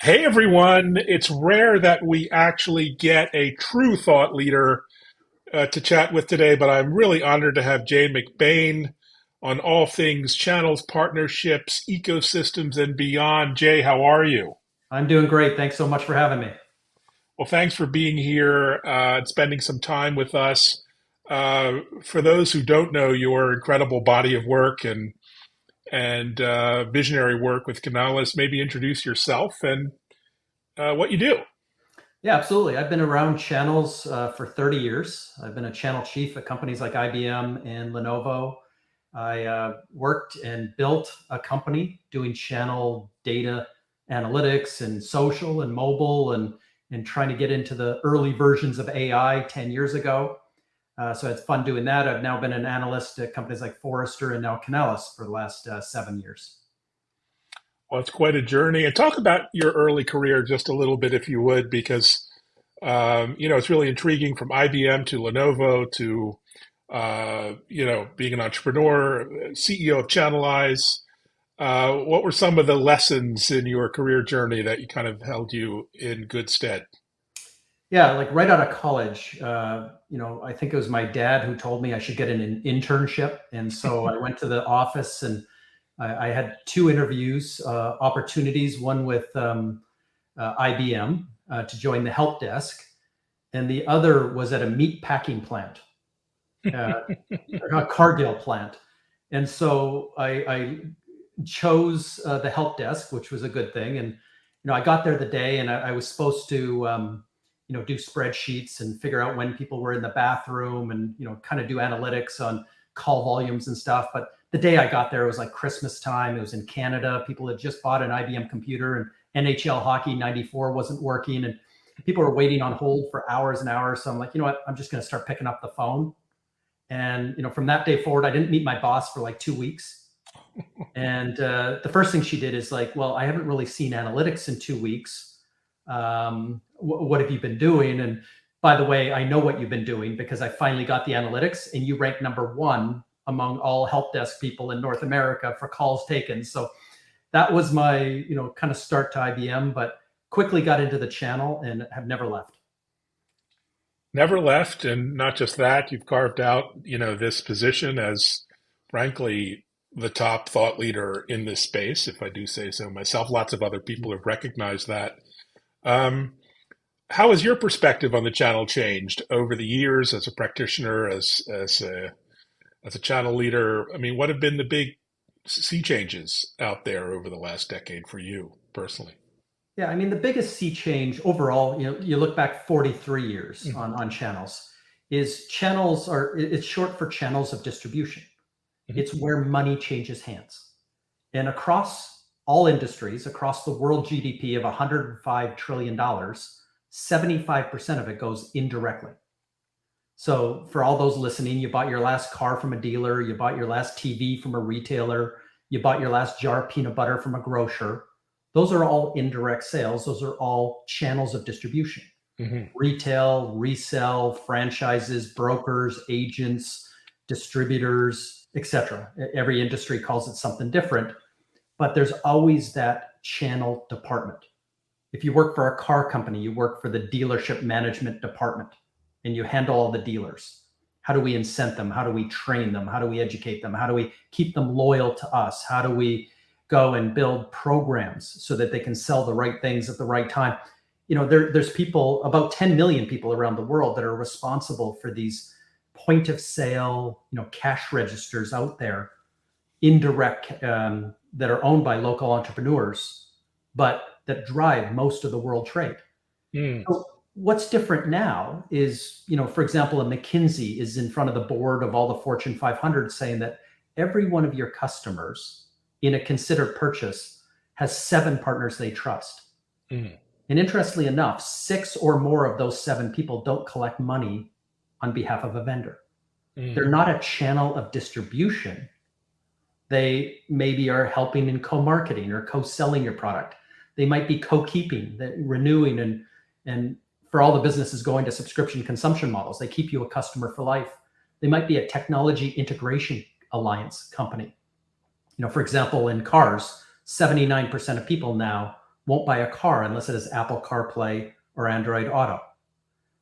Hey everyone, it's rare that we actually get a true thought leader to chat with today, but I'm really honored to have Jay McBain on all things channels, partnerships, ecosystems, and beyond. Jay, how are you? I'm doing great. Thanks so much for having me. Well, thanks for being here and spending some time with us. For those who don't know your incredible body of work and visionary work with Canalys, maybe introduce yourself and what you do. Yeah, absolutely. I've been around channels for 30 years. I've been a channel chief at companies like IBM and Lenovo. I worked and built a company doing channel data analytics and social and mobile and trying to get into the early versions of AI 10 years ago. So it's fun doing that. I've now been an analyst at companies like Forrester and now Canalys for the last 7 years. Well, it's quite a journey. And talk about your early career just a little bit, if you would, because it's really intriguing from IBM to Lenovo to being an entrepreneur, CEO of Canalys. What were some of the lessons in your career journey that you kind of held you in good stead? Yeah, like right out of college, I think it was my dad who told me I should get an internship. And so I went to the office and I had two interviews, opportunities, one with IBM to join the help desk, and the other was at a meat packing plant, uh, a Cargill plant. And so I chose the help desk, which was a good thing. And I got there the day, and I was supposed to do spreadsheets and figure out when people were in the bathroom, and kind of do analytics on call volumes and stuff. But the day I got there, it was like Christmas time. It was in Canada. People had just bought an IBM computer, and NHL Hockey '94 wasn't working, and people were waiting on hold for hours and hours. So I'm like, you know what? I'm just going to start picking up the phone. And from that day forward, I didn't meet my boss for like 2 weeks. And the first thing she did is like, well, I haven't really seen analytics in 2 weeks. What have you been doing? And by the way, I know what you've been doing because I finally got the analytics, and you rank number one among all help desk people in North America for calls taken. So that was my, kind of start to IBM, but quickly got into the channel and have never left. Never left, and not just that, you've carved out, this position as, frankly, the top thought leader in this space, if I do say so myself. Lots of other people have recognized that. Um, how has your perspective on the channel changed over the years as a practitioner, as a channel leader? I mean, what have been the big sea changes out there over the last decade for you personally? Yeah, I mean, the biggest sea change overall, you look back 43 years Mhm, on channels, is channels are, it's short for channels of distribution. mhm, It's where money changes hands. And across all industries, across the world GDP of $105 trillion, 75% of it goes indirectly. So for all those listening, you bought your last car from a dealer, you bought your last TV from a retailer, you bought your last jar of peanut butter from a grocer. Those are all indirect sales. Those are all channels of distribution. mhm. Retail, resell, franchises, brokers, agents, distributors, etc. Every industry calls it something different, but there's always that channel department. If you work for a car company, you work for the dealership management department and you handle all the dealers. How do we incent them? How do we train them? How do we educate them? How do we keep them loyal to us? How do we go and build programs so that they can sell the right things at the right time? There's people, about 10 million people around the world that are responsible for these point of sale, cash registers out there, indirect, that are owned by local entrepreneurs, but that drive most of the world trade. Mm. So what's different now is, for example, a McKinsey is in front of the board of all the Fortune 500 saying that every one of your customers in a considered purchase has 7 partners they trust. Mm. And interestingly enough, 6 or more of those 7 people don't collect money on behalf of a vendor. They're Mm. not a channel of distribution. They maybe are helping in co-marketing or co-selling your product. They might be co-keeping, renewing, and for all the businesses going to subscription consumption models, they keep you a customer for life. They might be a technology integration alliance company. For example, in cars, 79% of people now won't buy a car unless it has Apple CarPlay or Android Auto.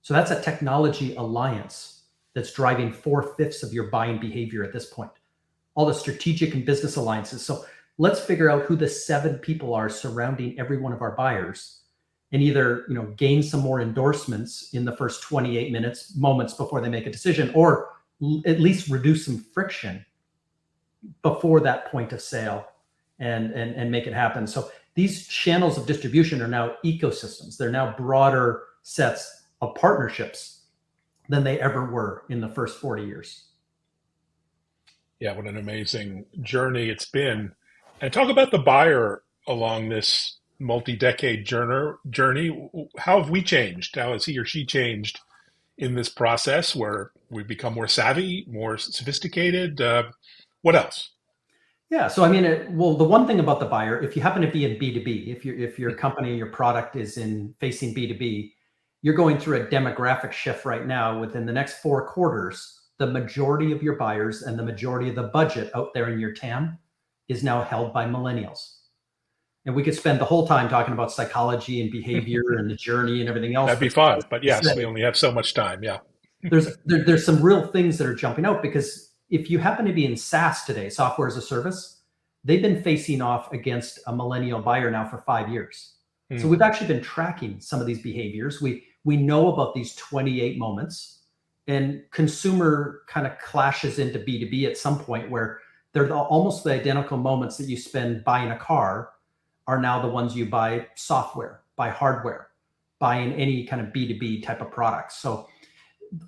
So that's a technology alliance that's driving 4/5 of your buying behavior at this point. All the strategic and business alliances. So let's figure out who the 7 people are surrounding every one of our buyers, and either gain some more endorsements in the first 28 moments before they make a decision, or at least reduce some friction before that point of sale, and make it happen. So these channels of distribution are now ecosystems. They're now broader sets of partnerships than they ever were in the first 40 years. Yeah, what an amazing journey it's been. And talk about the buyer along this multi-decade journey. How have we changed? How has he or she changed in this process where we've become more savvy, more sophisticated? What else? Yeah. So I mean, well, the one thing about the buyer, if you happen to be in B2B, if your company, your product is in facing B2B, you're going through a demographic shift right now. Within the next 4 quarters, the majority of your buyers and the majority of the budget out there in your TAM is now held by millennials. And we could spend the whole time talking about psychology and behavior and the journey and everything else. That'd be But fun. But yes, we only have so much time. Yeah. there's some real things that are jumping out, because if you happen to be in SaaS today, software as a service, they've been facing off against a millennial buyer now for 5 years. So we've actually been tracking some of these behaviors. We know about these 28 moments, and consumer kind of clashes into B2B at some point, where they're almost the identical moments that you spend buying a car are now the ones you buy software, buy hardware, buying any kind of B2B type of products. So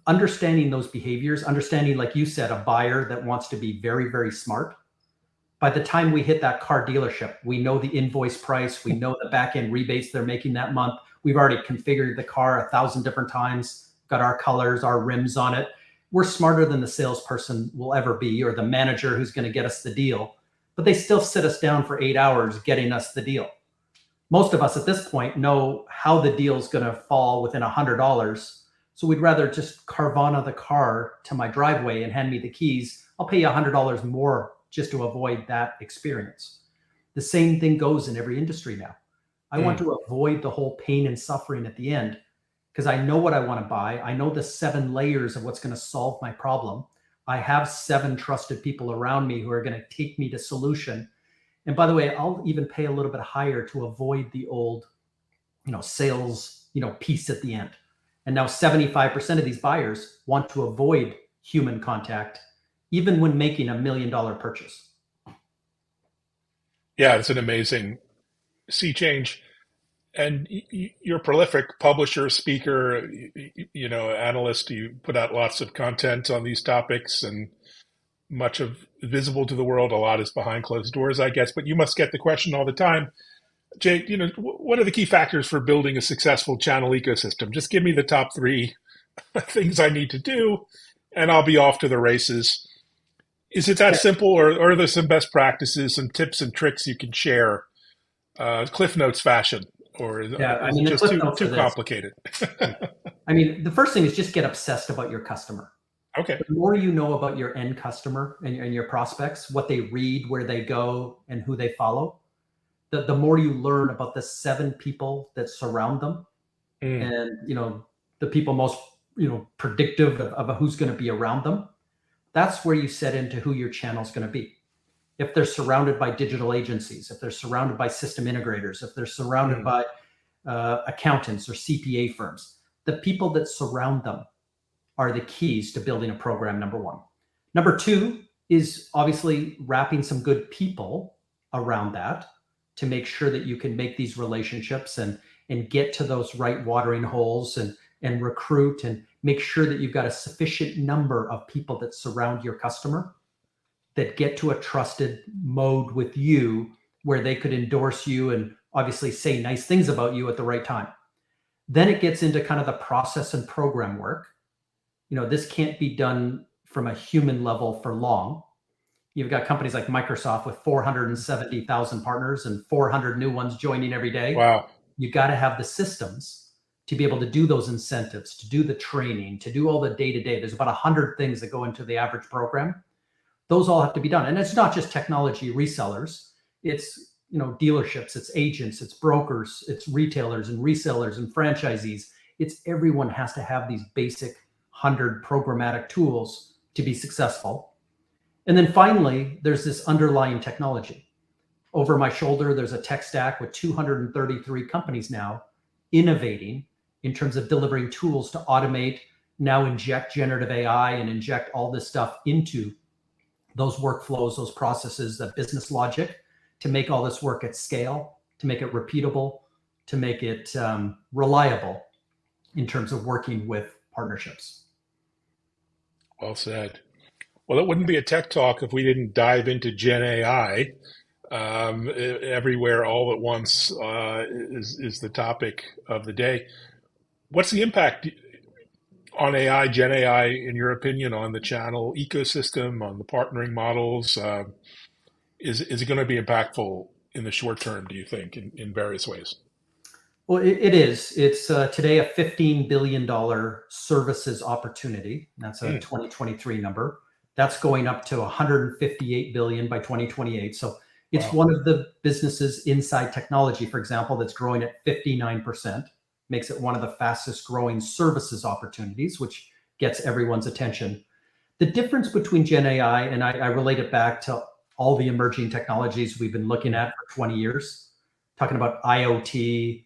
understanding those behaviors, understanding, like you said, a buyer that wants to be very, very smart. By the time we hit that car dealership, we know the invoice price, we know the back end rebates they're making that month. We've already configured the car 1,000 different times, got our colors, our rims on it. We're smarter than the salesperson will ever be, or the manager who's going to get us the deal, but they still sit us down for 8 hours getting us the deal. Most of us at this point know how the deal's going to fall within $100. So we'd rather just Carvana the car to my driveway and hand me the keys. I'll pay you $100 more just to avoid that experience. The same thing goes in every industry now. I want to avoid the whole pain and suffering at the end, because I know what I want to buy. I know the 7 layers of what's going to solve my problem. I have 7 trusted people around me who are going to take me to solution. And by the way, I'll even pay a little bit higher to avoid the old, sales, piece at the end. And now 75% of these buyers want to avoid human contact, even when making $1 million purchase. Yeah, it's an amazing sea change. And you're a prolific publisher, speaker, analyst. You put out lots of content on these topics, and much of visible to the world. A lot is behind closed doors, I guess. But you must get the question all the time, Jay. What are the key factors for building a successful channel ecosystem? Just give me the top 3 things I need to do, and I'll be off to the races. Is it that simple, or are there some best practices, some tips and tricks you can share, Cliff Notes fashion? Or is it just too complicated? I mean, the first thing is just get obsessed about your customer. Okay. The more you know about your end customer and your prospects, what they read, where they go, and who they follow, the more you learn about the 7 people that surround them, and the people most predictive of who's going to be around them. That's where you set into who your channel is going to be. If they're surrounded by digital agencies, if they're surrounded by system integrators, if they're surrounded by accountants or CPA firms, the people that surround them are the keys to building a program, number 1. Number 2 is obviously wrapping some good people around that to make sure that you can make these relationships and get to those right watering holes, and recruit and make sure that you've got a sufficient number of people that surround your customer that get to a trusted mode with you, where they could endorse you and obviously say nice things about you at the right time. Then it gets into kind of the process and program work. This can't be done from a human level for long. You've got companies like Microsoft with 470,000 partners and 400 new ones joining every day. Wow. You got to have the systems to be able to do those incentives, to do the training, to do all the day-to-day. There's about 100 things that go into the average program. Those all have to be done. And it's not just technology resellers. It's dealerships, it's agents, it's brokers, it's retailers and resellers and franchisees. It's everyone has to have these basic 100 programmatic tools to be successful. And then finally, there's this underlying technology. Over my shoulder, there's a tech stack with 233 companies now innovating in terms of delivering tools to automate, now inject generative AI and inject all this stuff into those workflows, those processes, that business logic to make all this work at scale, to make it repeatable, to make it reliable in terms of working with partnerships. Well said. Well, it wouldn't be a tech talk if we didn't dive into Gen AI. Everywhere, all at once is the topic of the day. What's the impact on AI, Gen AI, in your opinion, on the channel ecosystem, on the partnering models? Is it going to be impactful in the short term, do you think, in various ways? Well, it is. It's today a $15 billion services opportunity. That's a Mm, 2023 number. That's going up to 158 billion by 2028. So it's wow. one of the businesses inside technology, for example, that's growing at 59%, makes it one of the fastest growing services opportunities, which gets everyone's attention. The difference between Gen AI, and I relate it back to all the emerging technologies we've been looking Mm, at for 20 years, talking about IoT,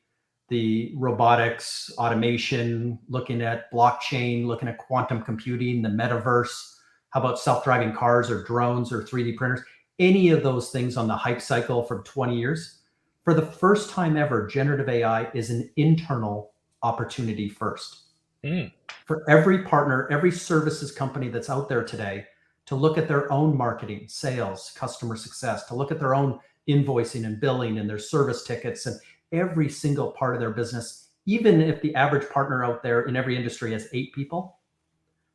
the robotics, automation, looking at blockchain, looking at quantum computing, the metaverse. How about self-driving cars or drones or 3D printers? Any of those things on the hype cycle for 20 years. For the first time ever, generative AI is an internal opportunity first. mm. For every partner, every services company that's out there today to look at their own marketing, sales, customer success, to look at their own invoicing and billing and their service tickets and every single part of their business. Even if the average partner out there in every industry has 8 people,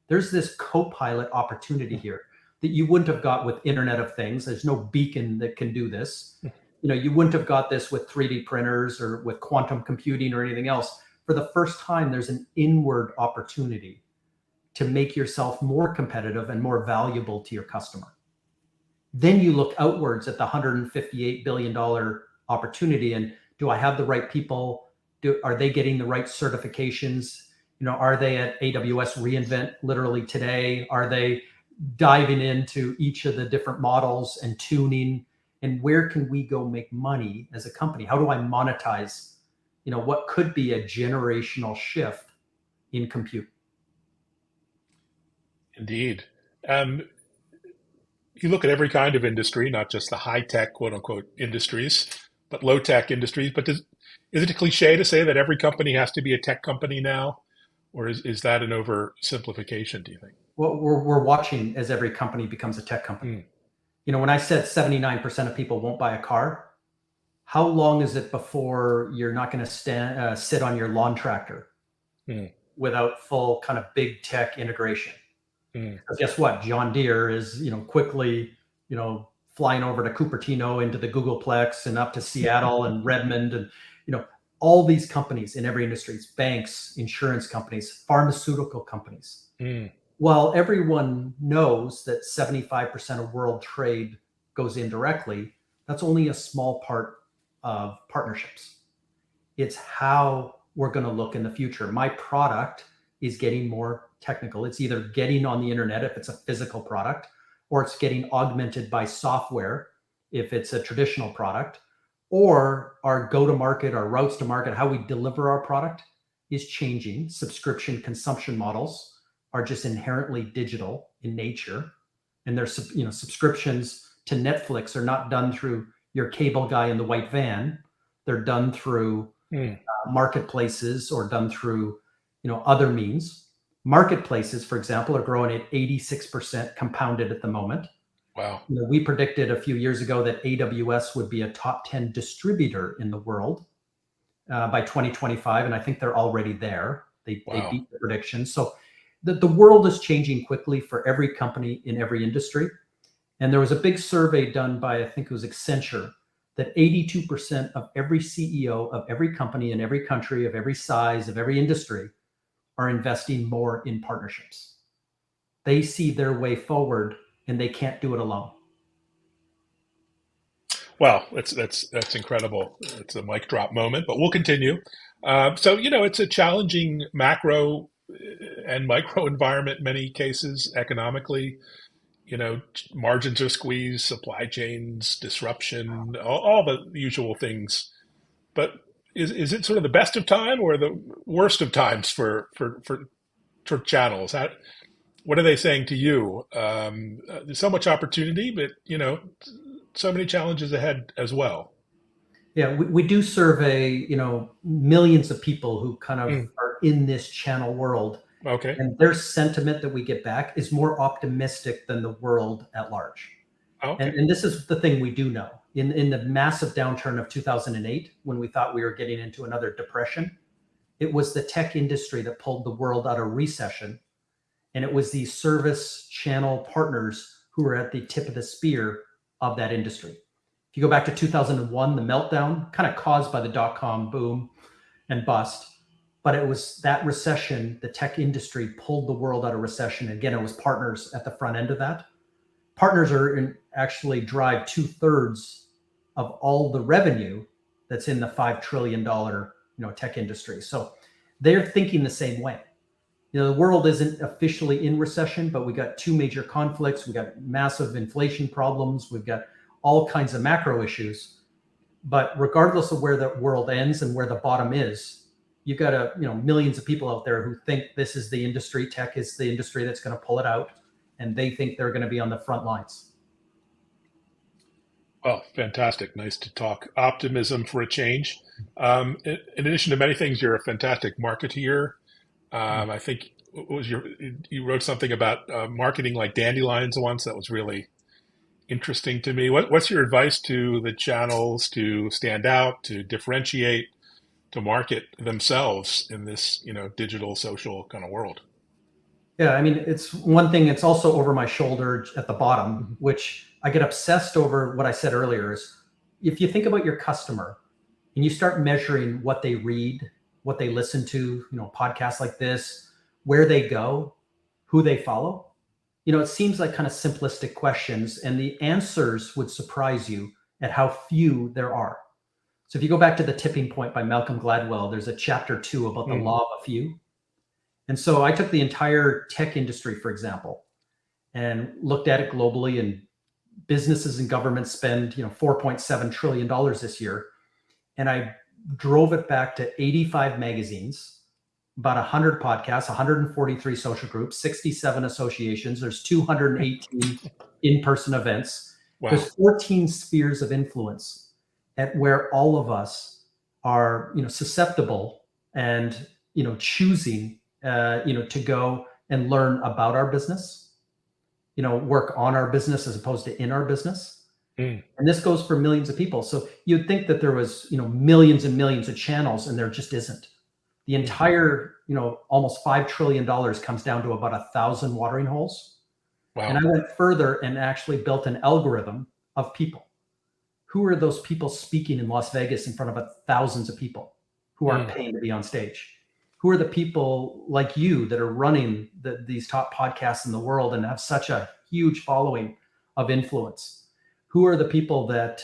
there's this co-pilot opportunity here that you wouldn't have got with Internet of Things. There's no beacon that can do this. You wouldn't have got this with 3D printers or with quantum computing or anything else. For the first time, there's an inward opportunity to make yourself more competitive and more valuable to your customer. Then you look outwards at the $158 billion opportunity, and do I have the right people? Are they getting the right certifications? Are they at AWS reInvent literally today? Are they diving into each of the different models and tuning? And where can we go make money as a company? How do I monetize what could be a generational shift in compute? Indeed. Um, you look at every kind of industry, not just the high tech, quote unquote, industries, but low tech industries. But is it a cliche to say that every company has to be a tech company now? Or is that an oversimplification, do you think? Well, we're watching as every company becomes a tech company. Mm, When I said 79% of people won't buy a car, how long is it before you're not going to sit on your lawn tractor mm, without full kind of big tech integration? mm. Because guess what? John Deere is, quickly, flying over to Cupertino into the Googleplex and up to Seattle and Redmond and, all these companies in every industry, banks, insurance companies, pharmaceutical companies. Mm. While everyone knows that 75% of world trade goes indirectly, that's only a small part of partnerships. It's how we're going to look in the future. My product is getting more technical. It's either getting on the internet if it's a physical product, or it's getting augmented by software if it's a traditional product, or our go-to-market, our routes to market, how we deliver our product is changing. Subscription consumption models are just inherently digital in nature, and there's subscriptions to Netflix are not done through your cable guy in the white van. They're done through Mm. marketplaces or done through other means. Marketplaces, for example, are growing at 86% compounded at the moment. Wow. We predicted a few years ago that AWS would be a top 10 distributor in the world by 2025, and I think they're already there. They Wow. beat the prediction. So the world is changing quickly for every company in every industry. And there was a big survey done by, I think it was Accenture, that 82% of every CEO of every company in every country, of every size, of every industry, are investing more in partnerships. They see their way forward and they can't do it alone. Well, that's incredible. It's a mic drop moment, but we'll continue. So it's a challenging macro and micro environment in many cases economically. Margins are squeezed, supply chains, disruption, all the usual things. But is it sort of the best of time or the worst of times for channels? What are they saying to you? There's so much opportunity, but so many challenges ahead as well. Yeah, we do survey, millions of people who kind of Mm, are in this channel world, okay. and their sentiment that we get back is more optimistic than the world at large. And, Okay. and this is the thing we do know. In the massive downturn of 2008, when we thought we were getting into another depression, it was the tech industry that pulled the world out of recession. And it was these service channel partners who were at the tip of the spear of that industry. If you go back to 2001, the meltdown, kind of caused by the dot-com boom and bust, but it was that recession, the tech industry pulled the world out of recession. Again, it was partners at the front end of that. Partners actually drive 2/3 of all the revenue that's in the $5 trillion tech industry. So they're thinking the same way. The world isn't officially in recession, but we got two major conflicts. We got massive inflation problems. We've got all kinds of macro issues. But regardless of where the world ends and where the bottom is, you've got millions of people out there who think this is the industry, tech is the industry that's going to pull it out, and they think they're going to be on the front lines. Well, fantastic. Nice to talk optimism for a change. In addition to many things, you're a fantastic marketeer. I think you wrote something about marketing like dandelions once. That was really interesting to me. What's your advice to the channels to stand out, to differentiate, to market themselves in this, digital social kind of world? Yeah, I mean, it's one thing, it's also over my shoulder at the bottom, Mhm. which I get obsessed over. What I said earlier is, if you think about your customer and you start measuring what they read, what they listen to, podcasts like this, where they go, who they follow, it seems like kind of simplistic questions, and the answers would surprise you at how few there are. So if you go back to The Tipping Point by Malcolm Gladwell, there's a chapter 2 about the Mhm. law of a few. And so I took the entire tech industry, for example, and looked at it globally, and businesses and governments spend, $4.7 trillion this year. And I drove it back to 85 magazines, about 100 podcasts, 143 social groups, 67 associations. There's 218 in-person events. Wow. There's 14 spheres of influence at where all of us are, susceptible and, choosing, to go and learn about our business, work on our business as opposed to in our business. Mm. And this goes for millions of people. So you'd think that there was, millions and millions of channels, and there just isn't. The Mhm. entire, almost $5 trillion comes down to about 1,000 watering holes. And I Wow. went further and actually built an algorithm of people. Who are those people speaking in Las Vegas in front of thousands of people who aren't Mm. paying to be on stage? Who are the people like you that are running these top podcasts in the world and have such a huge following of influence? Who are the people that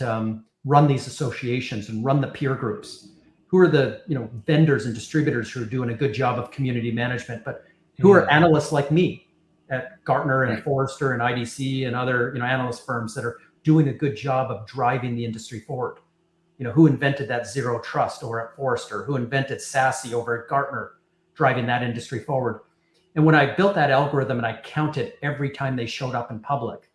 run these associations and run the peer groups? Who are the vendors and distributors who are doing a good job of community management, but who are Mm. analysts like me at Gartner and Right. Forrester and IDC and other analyst firms that are doing a good job of driving the industry forward? Who invented that zero trust over at Forrester? Who invented SASE over at Gartner, driving that industry forward? And when I built that algorithm and I counted every time they showed up in public,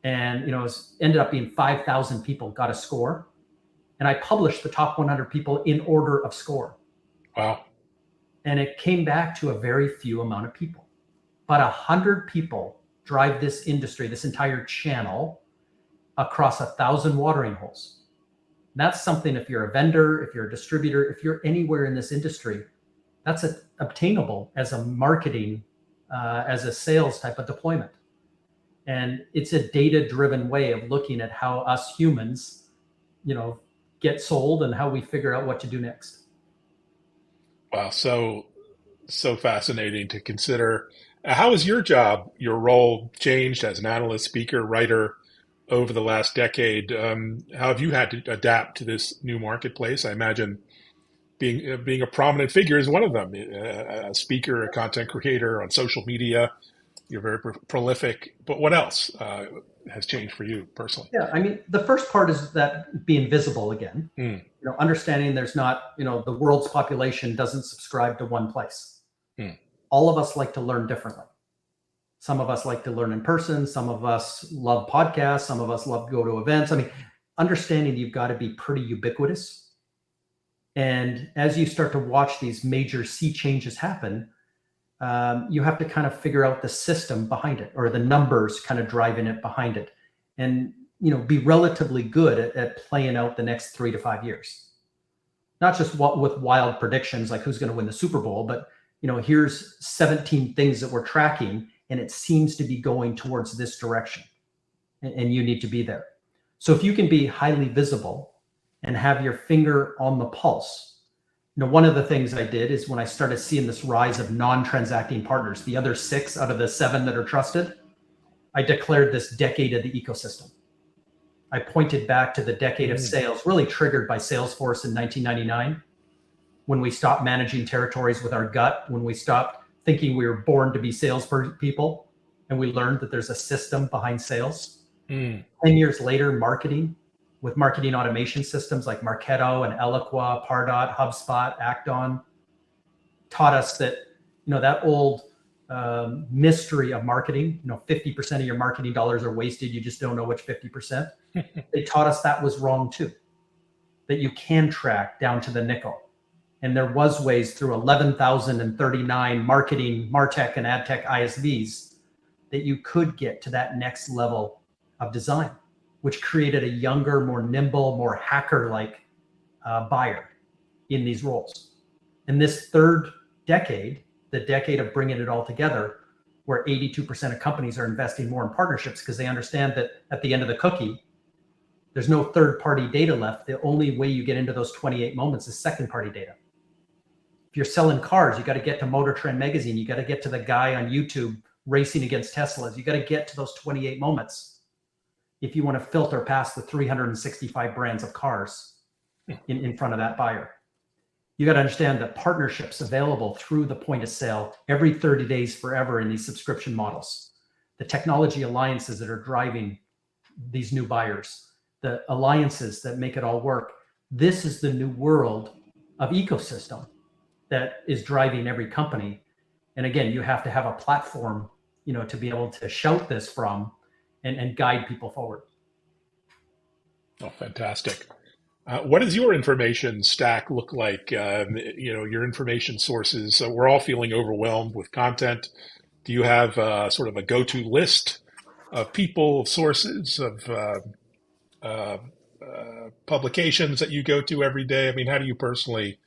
and it ended up being 5,000 people got a score, and I published the top 100 people in order of score, Wow. and it came back to a very few amount of people. But 100 people drive this industry, this entire channel, across 1,000 watering holes. That's something, if you're a vendor, if you're a distributor, if you're anywhere in this industry, that's obtainable as a marketing, as a sales type of deployment. And it's a data-driven way of looking at how us humans, get sold and how we figure out what to do next. Wow. So fascinating to consider. How has your job, your role changed as an analyst, speaker, writer? over the last decade. How have you had to adapt to this new marketplace? I imagine being a prominent figure is one of them. A speaker, a content creator on social media. You're very prolific. But what else has changed for you personally? Yeah, I mean, the first part is that being visible again. Mm, Understanding there's not, the world's population doesn't subscribe to one place. mm, All of us like to learn differently. Some of us like to learn in person. Some of us love podcasts. Some of us love to go to events. I mean, understanding you've got to be pretty ubiquitous. And as you start to watch these major sea changes happen, you have to kind of figure out the system behind it, or the numbers kind of driving it behind it, and be relatively good at playing out the next 3 to 5 years. Not just with wild predictions like who's going to win the Super Bowl, but here's 17 things that we're tracking, and it seems to be going towards this direction, and you need to be there. So if you can be highly visible and have your finger on the pulse. One of the things I did is when I started seeing this rise of non-transacting partners, the other 6 out of the 7 that are trusted, I declared this decade of the ecosystem. I pointed back to the decade of sales, really triggered by Salesforce in 1999, when we stopped managing territories with our gut, when we stopped thinking we were born to be salespeople, and we learned that there's a system behind sales. 10 years later, marketing, with marketing automation systems like Marketo and Eloqua, Pardot, HubSpot, Acton, taught us that, that old mystery of marketing, 50% of your marketing dollars are wasted. You just don't know which 50%. They taught us that was wrong too, that you can track down to the nickel. And there was ways through 11,039 marketing, MarTech and AdTech ISVs that you could get to that next level of design, which created a younger, more nimble, more hacker-like buyer in these roles. And this third decade, the decade of bringing it all together, where 82% of companies are investing more in partnerships because they understand that at the end of the cookie, there's no third-party data left. The only way you get into those 28 moments is second-party data. If you're selling cars, you got to get to Motor Trend magazine. You got to get to the guy on YouTube racing against Teslas. You got to get to those 28 moments if you want to filter past the 365 brands of cars in front of that buyer. You got to understand that partnerships available through the point of sale every 30 days forever in these subscription models, the technology alliances that are driving these new buyers, the alliances that make it all work. This is the new world of ecosystem that is driving every company. And again, you have to have a platform, to be able to shout this from and guide people forward. Oh, fantastic. What does your information stack look like? Your information sources. So we're all feeling overwhelmed with content. Do you have sort of a go-to list of people, of sources, of publications that you go to every day? I mean, how do you personally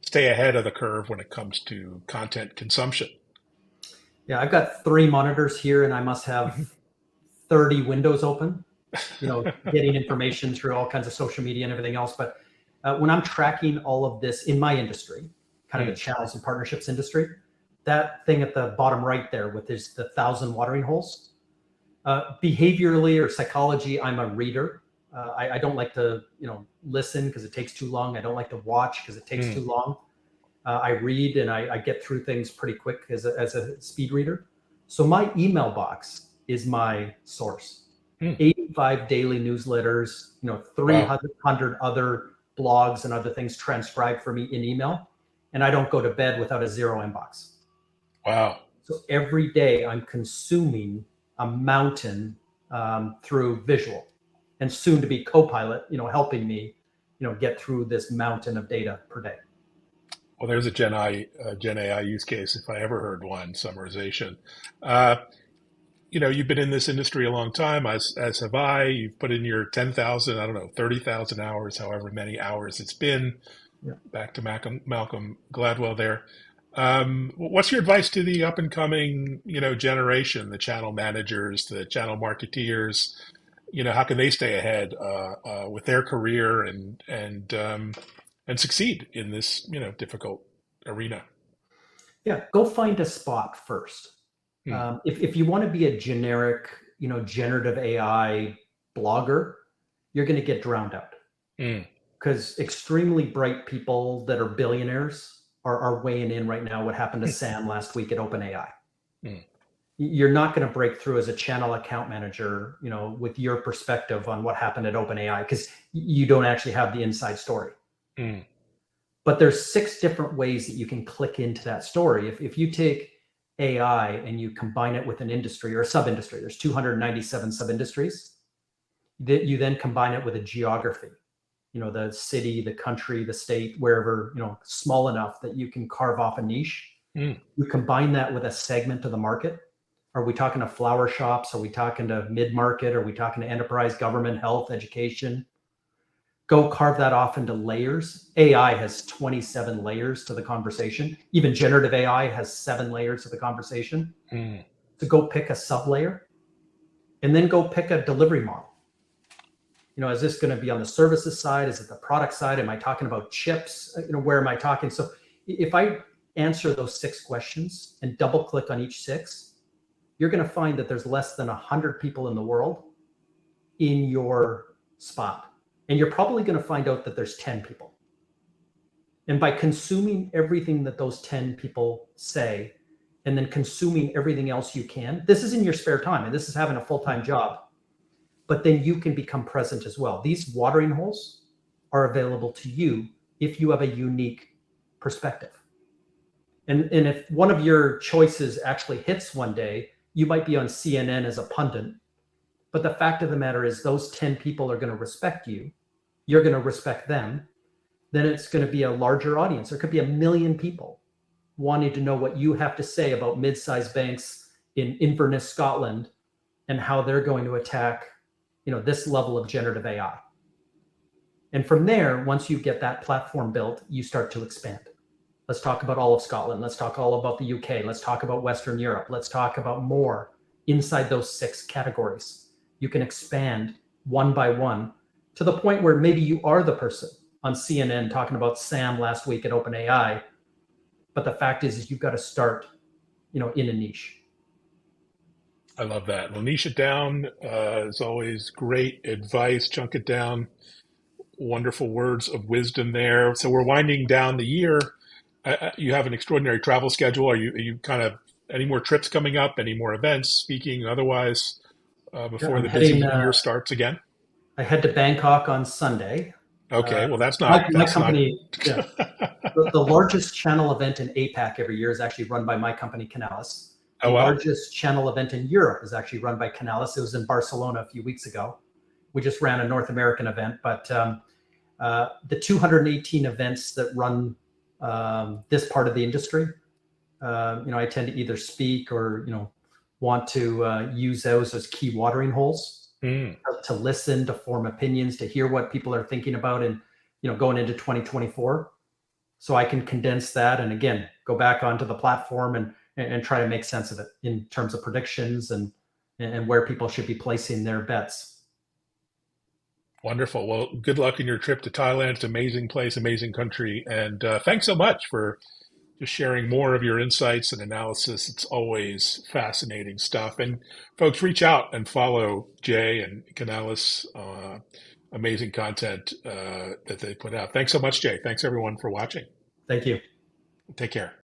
stay ahead of the curve when it comes to content consumption? Yeah, I've got 3 monitors here, and I must have 30 windows open, getting information through all kinds of social media and everything else. But when I'm tracking all of this in my industry, kind of the channels and partnerships industry, that thing at the bottom right there with the 1,000 watering holes, behaviorally or psychology, I'm a reader. I don't like to, listen because it takes too long. I don't like to watch because it takes too long. I read and I get through things pretty quick as a speed reader. So my email box is my source. 85 daily newsletters, 300 other blogs and other things transcribed for me in email. And I don't go to bed without a 0 inbox. Wow. So every day I'm consuming a mountain through visual, and soon to be Copilot, helping me, get through this mountain of data per day. Well, there's a Gen AI use case if I ever heard one, summarization. You've been in this industry a long time, as have I. You've put in your 10,000, I don't know, 30,000 hours, however many hours it's been. Yeah. Back to Malcolm Gladwell there. What's your advice to the up and coming, generation, the channel managers, the channel marketeers? How can they stay ahead with their career and succeed in this, difficult arena? Yeah, go find a spot first. If you want to be a generic, generative AI blogger, you're going to get drowned out Mm, because extremely bright people that are billionaires are weighing in right now what happened to Sam last week at OpenAI. mm, You're not going to break through as a channel account manager, with your perspective on what happened at OpenAI because you don't actually have the inside story. mm, But there's 6 different ways that you can click into that story. If you take AI and you combine it with an industry or a sub-industry, there's 297 sub-industries, that you then combine it with a geography, the city, the country, the state, wherever, small enough that you can carve off a niche. mm. You combine that with a segment of the market. Are we talking to flower shops? Are we talking to mid-market? Are we talking to enterprise, government, health, education? Go carve that off into layers. AI has 27 layers to the conversation. Even generative AI has 7 layers to the conversation. Mm. So go pick a sub layer and then go pick a delivery model. Is this going to be on the services side? Is it the product side? Am I talking about chips? Where am I talking? So if I answer those 6 questions and double click on each 6, you're going to find that there's less than 100 people in the world in your spot. And you're probably going to find out that there's 10 people. And by consuming everything that those 10 people say, and then consuming everything else you can, this is in your spare time, and this is having a full-time job, but then you can become present as well. These watering holes are available to you if you have a unique perspective. And if one of your choices actually hits one day, you might be on CNN as a pundit, but the fact of the matter is those 10 people are going to respect you. You're going to respect them. Then it's going to be a larger audience. There could be 1 million people wanting to know what you have to say about mid-sized banks in Inverness, Scotland, and how they're going to attack, this level of generative AI. And from there, once you get that platform built, you start to expand. Let's talk about all of Scotland. Let's talk all about the UK. Let's talk about Western Europe. Let's talk about more inside those 6 categories. You can expand one by one to the point where maybe you are the person on CNN talking about Sam last week at OpenAI. But the fact is you've got to start, in a niche. I love that. Well, niche it down. As always, great advice. Chunk it down. Wonderful words of wisdom there. So we're winding down the year. You have an extraordinary travel schedule. Are you kind of any more trips coming up? Any more events, speaking, otherwise, Yeah, before I'm the heading. busy year starts again? I head to Bangkok on Sunday. Okay, well that's My, not my that's not. company, yeah, the largest channel event in APAC every year is actually run by my company, Canalys. The Oh well. largest channel event in Europe is actually run by Canalys. It was in Barcelona a few weeks ago. We just ran a North American event, but the 218 events that run this part of the industry, I tend to either speak or want to use those as key watering holes Mm, to listen, to form opinions, to hear what people are thinking about, and going into 2024. So I can condense that, and again, go back onto the platform and try to make sense of it in terms of predictions and where people should be placing their bets. wonderful. Well, good luck in your trip to Thailand. It's an amazing place, amazing country, and thanks so much for just sharing more of your insights and analysis. It's always fascinating stuff. And folks, reach out and follow Jay and Canalys. Amazing content that they put out. Thanks so much, Jay. Thanks everyone for watching. Thank you. Take care.